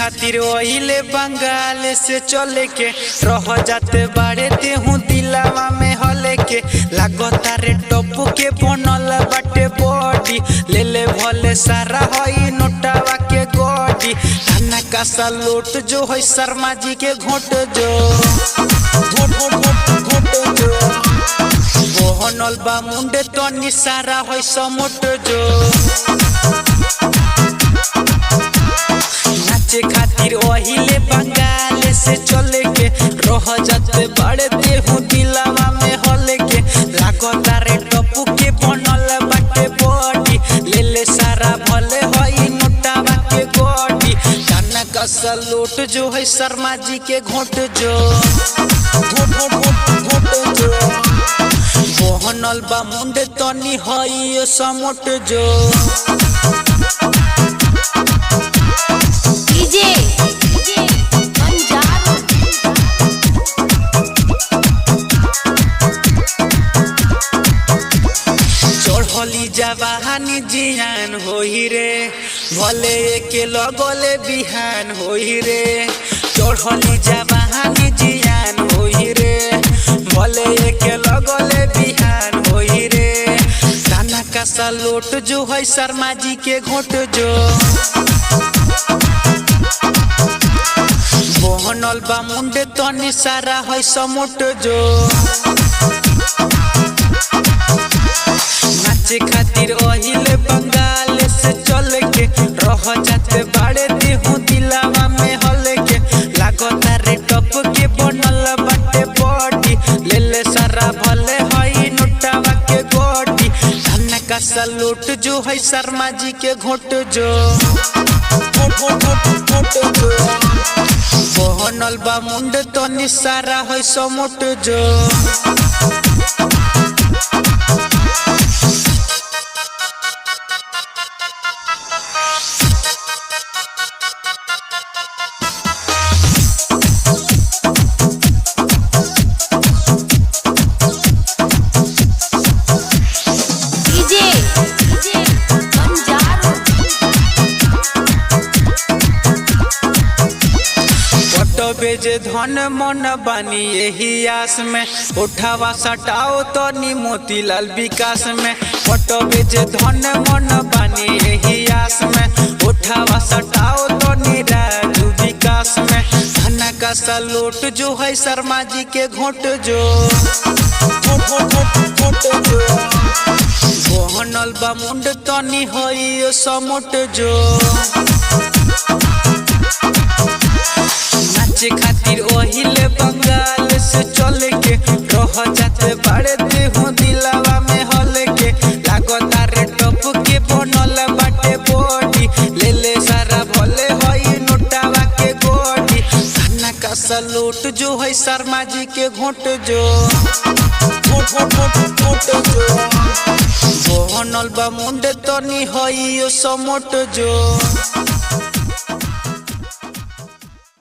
खातिर ओहिले बंगाल से चले के रह जाते बाड़े देहू दिलावा में हले के लागता रे टप्पू के बनल बाटे बॉडी ले ले भले सारा हई नोटावा के गोडी थाना का सलूट जो है शर्मा जी के घोट जो बोहनल बा मुंडे तो निसारा है समोट जो नाचे खातिर ओहिले बंगाल से चले के रह जाते बड़े देहू दिलावा में हले के लागता रे टप्पू के बनल बाटे बॉडी ले ले सारा भले हई नोटावा के गोडी थाना का सलूट जो है शर्मा जी के घोट जो बोहनल बा मुंडे तनी हई समोट जो चढ़ली जवानी जियान होई रे भले के लगले बिहान होई रे चढ़ली जवानी जियान होई रे भले के लगले बिहान होई रे थाना का सलूट जो है शर्मा जी के घोट जो बोहनल बा मुंडे तनी सारा है समोट जो नाचे खातिर ओहिले बंगाल से चले के रह जाते बाड़े देहू दिलावा में हले के लागता रे टप के बनल बाटे बॉडी ले ले सारा भले हई नोटावा के गोडी थाना का सलूट जो है शर्मा जी के घोट जो बोहनल बा मुंडे तनी सारा है समोट जो बेजे धन मन बानी यही आस में उठावा सटाओ तो नी मोतीलाल विकास में फोटो बेजे धन मन बानी यही आस में उठावा सटाओ तो नी राजू विकास में थाना का सलूट जो है शर्मा जी के घोट जो बोहनल बा मुंड तनी हई समोट जो नाचे खातिर ओहिले बंगाल से चले के रह जाते बड़े देहू दिलावा में हले के लागता रे टप के बनल बाटे बॉडी ले ले सारा भले हई नोटावा के गोडी थाना का सलूट जो है शर्मा जी के घोट जो बोहनल बा मुंडे तनी हई समोट जो।